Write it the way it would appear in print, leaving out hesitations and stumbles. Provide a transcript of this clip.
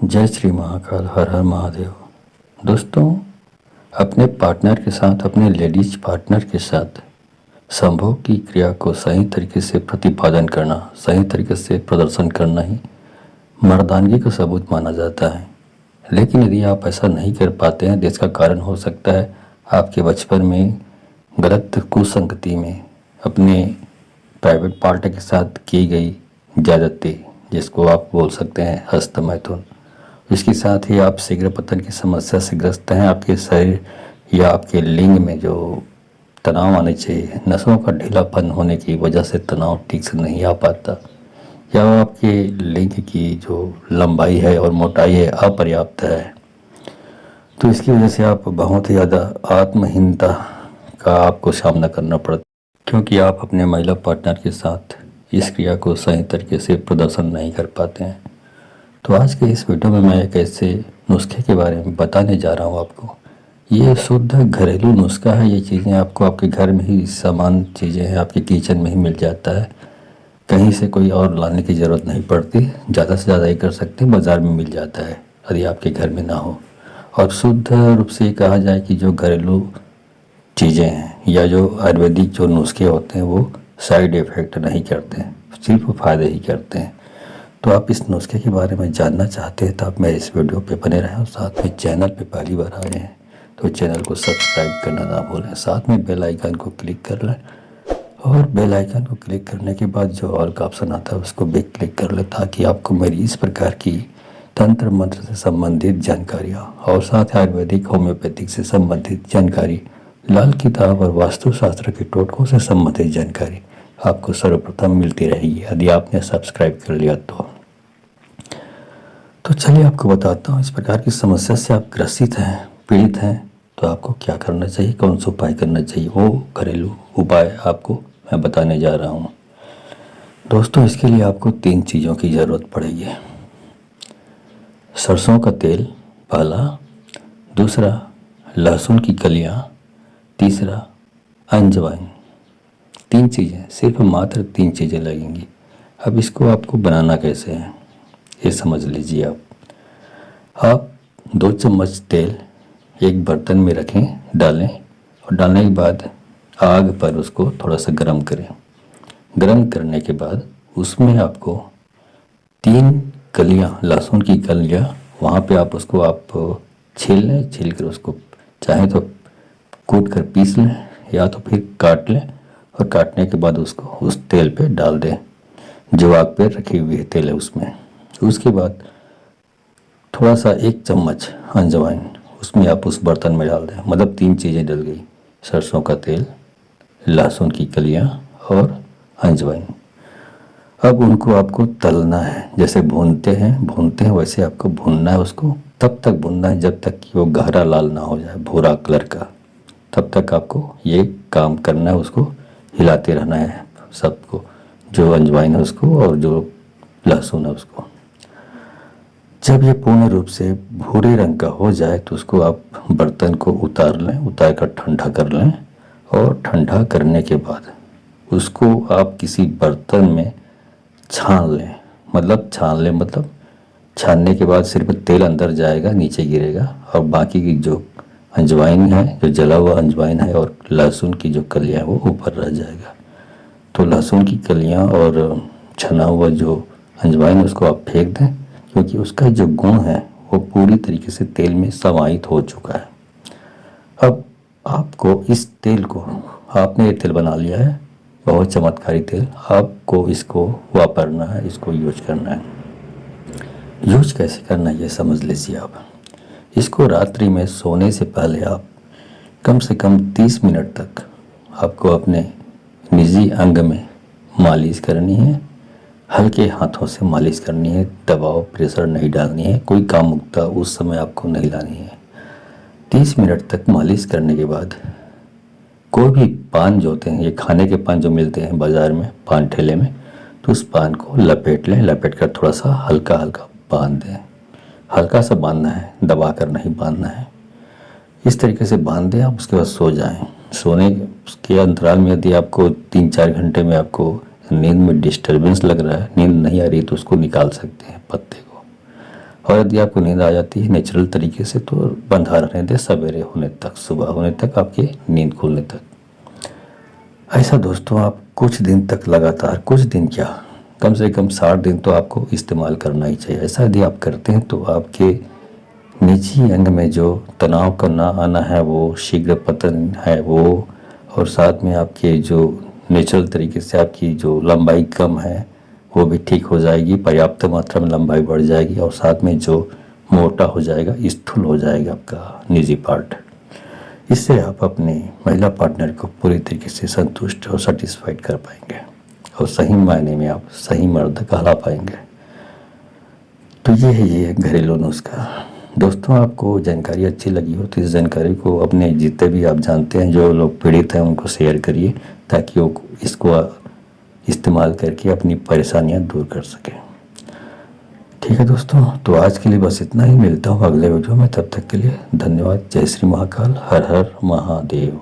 जय श्री महाकाल, हर हर महादेव। दोस्तों, अपने पार्टनर के साथ, अपने लेडीज पार्टनर के साथ संभोग की क्रिया को सही तरीके से प्रतिपादन करना, सही तरीके से प्रदर्शन करना ही मर्दानगी का सबूत माना जाता है। लेकिन यदि आप ऐसा नहीं कर पाते हैं तो इसका कारण हो सकता है आपके बचपन में गलत कुसंगति में अपने प्राइवेट पार्टनर के साथ की गई ज्यादती, जिसको आप बोल सकते हैं हस्तमैथुन। इसके साथ ही आप शीघ्र पतन की समस्या से ग्रस्त हैं। आपके शरीर या आपके लिंग में जो तनाव आने चाहिए, नसों का ढीलापन होने की वजह से तनाव ठीक से नहीं आ पाता, या आपके लिंग की जो लंबाई है और मोटाई है अपर्याप्त है, तो इसकी वजह से आप बहुत ही ज़्यादा आत्महीनता का आपको सामना करना पड़ता, क्योंकि आप अपने महिला पार्टनर के साथ इस क्रिया को सही तरीके से प्रदर्शन नहीं कर पाते हैं। तो आज के इस वीडियो में मैं एक ऐसे नुस्खे के बारे में बताने जा रहा हूँ आपको। ये शुद्ध घरेलू नुस्खा है। ये चीज़ें आपको आपके घर में ही सामान चीज़ें हैं, आपके किचन में ही मिल जाता है। कहीं से कोई और लाने की ज़रूरत नहीं पड़ती। ज़्यादा से ज़्यादा ही कर सकते हैं, बाज़ार में मिल जाता है यदि आपके घर में ना हो। और शुद्ध रूप से कहा जाए कि जो घरेलू चीज़ें हैं या जो आयुर्वेदिक जो नुस्खे होते हैं वो साइड इफ़ेक्ट नहीं करते हैं, सिर्फ फ़ायदे ही करते हैं। तो आप इस नुस्खे के बारे में जानना चाहते हैं तो आप मेरे इस वीडियो पे बने रहें, और साथ में चैनल पे पहली बार आए हैं तो चैनल को सब्सक्राइब करना ना भूलें। साथ में बेल आइकन को क्लिक कर लें, और बेल आइकन को क्लिक करने के बाद जो ऑल का ऑप्शन आता है उसको भी क्लिक कर लें, ताकि आपको मेरी इस प्रकार की तंत्र मंत्र से संबंधित जानकारियाँ और साथ ही आयुर्वेदिक होम्योपैथिक से संबंधित जानकारी, लाल किताब और वास्तुशास्त्र के टोटकों से संबंधित जानकारी आपको सर्वप्रथम मिलती रहेगी यदि आपने सब्सक्राइब कर लिया तो चलिए आपको बताता हूँ, इस प्रकार की समस्या से आप ग्रसित हैं, पीड़ित हैं, तो आपको क्या करना चाहिए, कौन सा उपाय करना चाहिए, वो घरेलू उपाय आपको मैं बताने जा रहा हूँ। दोस्तों, इसके लिए आपको 3 चीज़ों की ज़रूरत पड़ेगी। सरसों का तेल पहला, दूसरा लहसुन की कलियाँ, तीसरा अजवाइन। 3 चीज़ें, सिर्फ मात्र 3 चीज़ें लगेंगी। अब इसको आपको बनाना कैसे है ये समझ लीजिए। आप 2 चम्मच तेल एक बर्तन में रखें, डालें, और डालने के बाद आग पर उसको थोड़ा सा गर्म करें। गर्म करने के बाद उसमें आपको 3 कलियाँ, लहसुन की कलियाँ, वहाँ पे आप उसको छील लें। छील कर उसको चाहे तो कूट कर पीस लें, या तो फिर काट लें, और काटने के बाद उसको उस तेल पे डाल दें जो आग पे रखी हुई है तेल है उसमें। उसके बाद थोड़ा सा 1 चम्मच अजवाइन उसमें आप उस बर्तन में डाल दें। मतलब 3 चीज़ें डल गई, सरसों का तेल, लहसुन की कलियाँ और अजवाइन। अब उनको आपको तलना है, जैसे भूनते हैं वैसे आपको भूनना है। उसको तब तक भूनना है जब तक कि वो गहरा लाल ना हो जाए, भूरा कलर का। तब तक आपको ये काम करना है, उसको हिलाते रहना है सबको, जो अजवाइन है उसको और जो लहसुन है उसको। जब ये पूर्ण रूप से भूरे रंग का हो जाए तो उसको आप बर्तन को उतार लें, उतार कर ठंडा कर लें, और ठंडा करने के बाद उसको आप किसी बर्तन में छान लें। मतलब छानने के बाद सिर्फ तेल अंदर जाएगा, नीचे गिरेगा, और बाकी की जो अजवाइन है, जो जला हुआ अजवाइन है, और लहसुन की जो कलियाँ वो ऊपर रह जाएगा। तो लहसुन की कलियाँ और छना हुआ जो अजवाइन उसको आप फेंक दें, क्योंकि उसका जो गुण है वो पूरी तरीके से तेल में समाहित हो चुका है। अब आपको इस तेल को, आपने ये तेल बना लिया है, बहुत चमत्कारी तेल, आपको इसको वापरना है, इसको यूज करना है। यूज कैसे करना है ये समझ लीजिए आप। इसको रात्रि में सोने से पहले आप कम से कम 30 मिनट तक आपको अपने निजी अंग में मालिश करनी है। हल्के हाथों से मालिश करनी है, दबाव प्रेशर नहीं डालनी है, कोई कामुकता उस समय आपको नहीं लानी है। 30 मिनट तक मालिश करने के बाद कोई भी पान जो होते हैं, ये खाने के पान जो मिलते हैं बाज़ार में पान ठेले में, तो उस पान को लपेट लें। लपेट कर थोड़ा सा हल्का हल्का बांध दें। हल्का सा बांधना है, दबा कर नहीं बांधना है। इस तरीके से बांध दें आप, उसके बाद सो जाएं। सोने के अंतराल में यदि आपको 3-4 घंटे में आपको नींद में डिस्टर्बेंस लग रहा है, नींद नहीं आ रही, तो उसको निकाल सकते हैं पत्ते को, और यदि आपको नींद आ जाती है नेचुरल तरीके से तो बंधा रहने दें सवेरे होने तक, सुबह होने तक, आपकी नींद खुलने तक। ऐसा दोस्तों आप कुछ दिन तक लगातार, कुछ दिन क्या, कम से कम 60 दिन तो आपको इस्तेमाल करना ही चाहिए। ऐसा यदि आप करते हैं तो आपके निजी अंग में जो तनाव का ना आना है वो शीघ्र पतन है वो, और साथ में आपके जो नेचुरल तरीके से आपकी जो लंबाई कम है वो भी ठीक हो जाएगी, पर्याप्त मात्रा में लंबाई बढ़ जाएगी, और साथ में जो मोटा हो जाएगा, स्थूल हो जाएगा आपका निजी पार्ट। इससे आप अपने महिला पार्टनर को पूरी तरीके से संतुष्ट और सेटिस्फाइड कर पाएंगे और सही मायने में आप सही मर्द कहला पाएंगे। तो ये घरेलू नुस्खा। दोस्तों आपको जानकारी अच्छी लगी हो तो इस जानकारी को अपने जितने भी आप जानते हैं जो लोग पीड़ित हैं उनको शेयर करिए, ताकि वो इसको इस्तेमाल करके अपनी परेशानियां दूर कर सकें। ठीक है दोस्तों, तो आज के लिए बस इतना ही। मिलता हूँ अगले वीडियो में, तब तक के लिए धन्यवाद। जय श्री महाकाल, हर हर महादेव।